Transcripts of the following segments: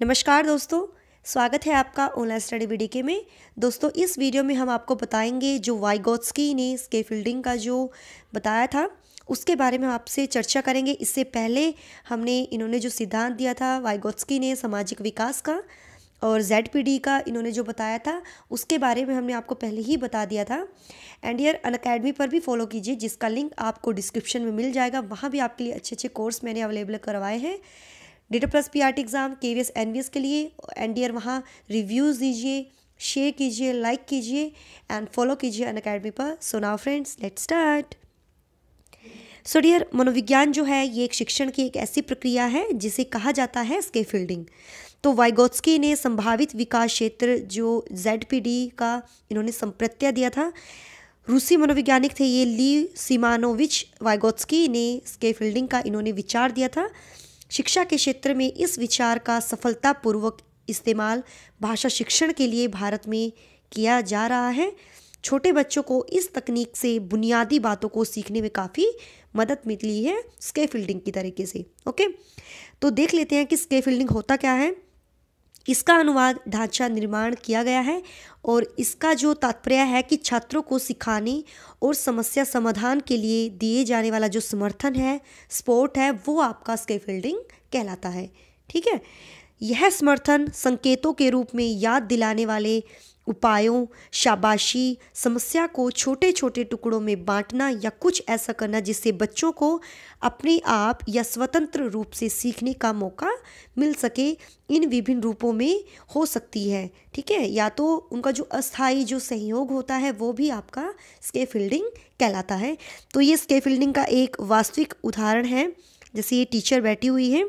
नमस्कार दोस्तों, स्वागत है आपका ऑनलाइन स्टडी वीडियो में। दोस्तों, इस वीडियो में हम आपको बताएंगे जो वाइगोत्स्की ने स्कैफोल्डिंग का जो बताया था उसके बारे में आपसे चर्चा करेंगे। इससे पहले इन्होंने जो सिद्धांत दिया था वाइगोत्स्की ने सामाजिक विकास का और ZPD का इन्होंने जो बताया था उसके बारे में हमने आपको पहले ही बता दिया था। एंड ईयर अनअकैडमी पर भी फॉलो कीजिए, जिसका लिंक आपको डिस्क्रिप्शन में मिल जाएगा। वहाँ भी आपके लिए अच्छे अच्छे कोर्स मैंने अवेलेबल करवाए हैं। DET+ PRT exam, KVS NVS के लिए एंड ईयर वहाँ रिव्यूज़ दीजिए, शेयर कीजिए, लाइक कीजिए एंड फॉलो कीजिए अनअकैडमी पर। So now friends, let's start. So dear, मनोविज्ञान जो है ये एक शिक्षण की एक ऐसी प्रक्रिया है जिसे कहा जाता है स्कैफोल्डिंग। तो वाइगोत्स्की ने संभावित विकास क्षेत्र जो ZPD का इन्होंने संप्रत्यय दिया था। रूसी मनोवैज्ञानिक थे ये ली सिमानोविच वाइगोत्स्की ने स्कैफोल्डिंग का इन्होंने विचार दिया था। शिक्षा के क्षेत्र में इस विचार का सफलतापूर्वक इस्तेमाल भाषा शिक्षण के लिए भारत में किया जा रहा है। छोटे बच्चों को इस तकनीक से बुनियादी बातों को सीखने में काफ़ी मदद मिली है स्कैफोल्डिंग की तरीके से। ओके, तो देख लेते हैं कि स्कैफोल्डिंग होता क्या है। इसका अनुवाद ढांचा निर्माण किया गया है और इसका जो तात्पर्य है कि छात्रों को सिखाने और समस्या समाधान के लिए दिए जाने वाला जो समर्थन है, सपोर्ट है, वो आपका स्कैफोल्डिंग कहलाता है। ठीक है, यह समर्थन संकेतों के रूप में याद दिलाने वाले उपायों, शाबाशी, समस्या को छोटे छोटे टुकड़ों में बांटना या कुछ ऐसा करना जिससे बच्चों को अपने आप या स्वतंत्र रूप से सीखने का मौका मिल सके, इन विभिन्न रूपों में हो सकती है। ठीक है, या तो उनका जो अस्थायी जो सहयोग होता है वो भी आपका स्कैफोल्डिंग कहलाता है। तो ये स्कैफोल्डिंग का एक वास्तविक उदाहरण है। जैसे ये टीचर बैठी हुई है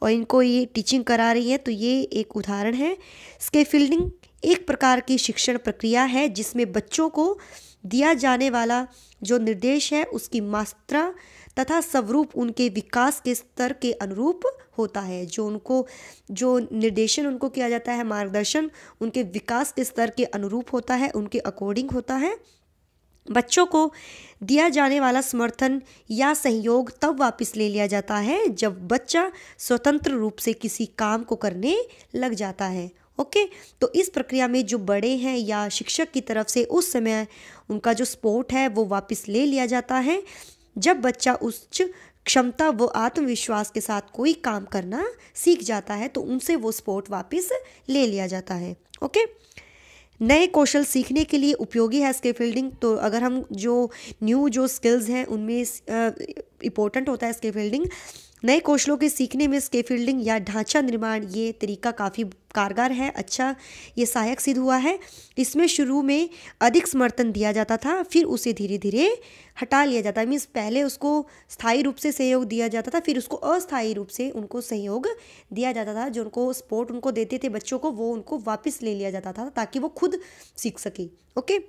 और इनको ये टीचिंग करा रही है, तो ये एक उदाहरण है। स्कैफोल्डिंग एक प्रकार की शिक्षण प्रक्रिया है जिसमें बच्चों को दिया जाने वाला जो निर्देश है उसकी मात्रा तथा स्वरूप उनके विकास के स्तर के अनुरूप होता है। जो निर्देशन उनको किया जाता है, मार्गदर्शन उनके विकास के स्तर के अनुरूप होता है, उनके अकॉर्डिंग होता है। बच्चों को दिया जाने वाला समर्थन या सहयोग तब वापस ले लिया जाता है जब बच्चा स्वतंत्र रूप से किसी काम को करने लग जाता है। ओके, तो इस प्रक्रिया में जो बड़े हैं या शिक्षक की तरफ से उस समय उनका जो सपोर्ट है वो वापस ले लिया जाता है जब बच्चा उच्च क्षमता व आत्मविश्वास के साथ कोई काम करना सीख जाता है, तो उनसे वो सपोर्ट वापस ले लिया जाता है। ओके, नए कौशल सीखने के लिए उपयोगी है स्कैफोल्डिंग। तो अगर हम जो न्यू जो स्किल्स हैं उनमें इम्पोर्टेंट होता है स्कैफोल्डिंग। नए कौशलों के सीखने में स्कैफोल्डिंग या ढांचा निर्माण ये तरीका काफ़ी कारगर है, अच्छा ये सहायक सिद्ध हुआ है। इसमें शुरू में अधिक समर्थन दिया जाता था, फिर उसे धीरे धीरे हटा लिया जाता है। मीन्स पहले उसको स्थायी रूप से सहयोग दिया जाता था, फिर उसको अस्थायी रूप से उनको सहयोग दिया जाता था। जो उनको सपोर्ट उनको देते थे बच्चों को, वो उनको वापस ले लिया जाता था ताकि वो खुद सीख सके। ओके,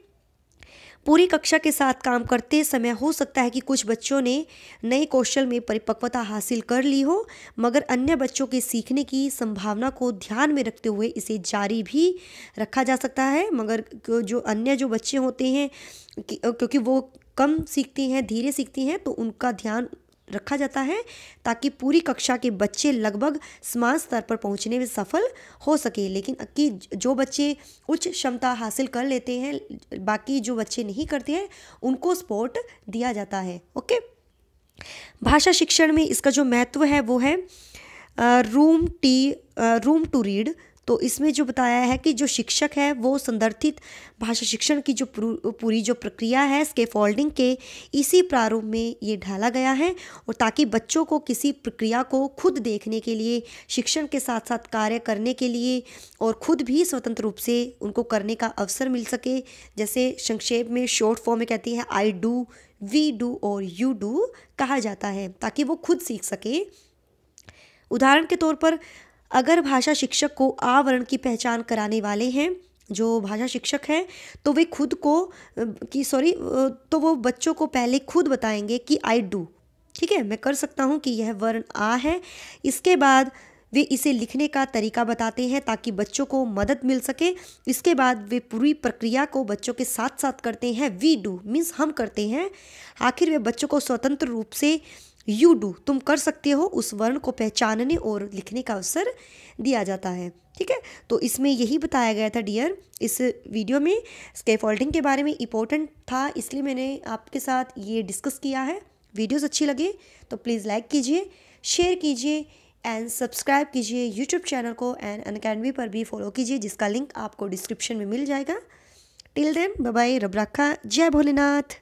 पूरी कक्षा के साथ काम करते समय हो सकता है कि कुछ बच्चों ने नए कौशल में परिपक्वता हासिल कर ली हो, मगर अन्य बच्चों के सीखने की संभावना को ध्यान में रखते हुए इसे जारी भी रखा जा सकता है। मगर जो अन्य जो बच्चे होते हैं क्योंकि वो कम सीखती हैं, धीरे सीखती हैं, तो उनका ध्यान रखा जाता है ताकि पूरी कक्षा के बच्चे लगभग समान स्तर पर पहुंचने में सफल हो सके। लेकिन कि जो बच्चे उच्च क्षमता हासिल कर लेते हैं, बाकी जो बच्चे नहीं करते हैं, उनको सपोर्ट दिया जाता है। ओके, भाषा शिक्षण में इसका जो महत्व है वो है रूम टू रीड। तो इसमें जो बताया है कि जो शिक्षक है वो संदर्भित भाषा शिक्षण की जो पूरी जो प्रक्रिया है स्कैफोल्डिंग के इसी प्रारूप में ये ढाला गया है, और ताकि बच्चों को किसी प्रक्रिया को खुद देखने के लिए, शिक्षण के साथ साथ कार्य करने के लिए और खुद भी स्वतंत्र रूप से उनको करने का अवसर मिल सके। जैसे संक्षेप में शॉर्ट फॉर्म में कहती है आई डू, वी डू और यू डू कहा जाता है, ताकि वो खुद सीख सके। उदाहरण के तौर पर अगर भाषा शिक्षक को आवरण की पहचान कराने वाले हैं जो भाषा शिक्षक हैं, तो वे खुद को तो वो बच्चों को पहले खुद बताएंगे कि आई डू, ठीक है, मैं कर सकता हूँ कि यह वर्ण आ है। इसके बाद वे इसे लिखने का तरीका बताते हैं ताकि बच्चों को मदद मिल सके। इसके बाद वे पूरी प्रक्रिया को बच्चों के साथ साथ करते हैं। वी डू मीन्स हम करते हैं। आखिर वे बच्चों को स्वतंत्र रूप से यू डू, तुम कर सकते हो, उस वर्ण को पहचानने और लिखने का अवसर दिया जाता है। ठीक है, तो इसमें यही बताया गया था डियर। इस वीडियो में स्कैफोल्डिंग के बारे में इम्पोर्टेंट था, इसलिए मैंने आपके साथ ये डिस्कस किया है। वीडियोस अच्छी लगे तो प्लीज़ लाइक कीजिए, शेयर कीजिए एंड सब्सक्राइब कीजिए यूट्यूब चैनल को, एंड अनअकैडमी पर भी फॉलो कीजिए जिसका लिंक आपको डिस्क्रिप्शन में मिल जाएगा। टिल देन बाय बाय, रब रखा, जय भोलेनाथ।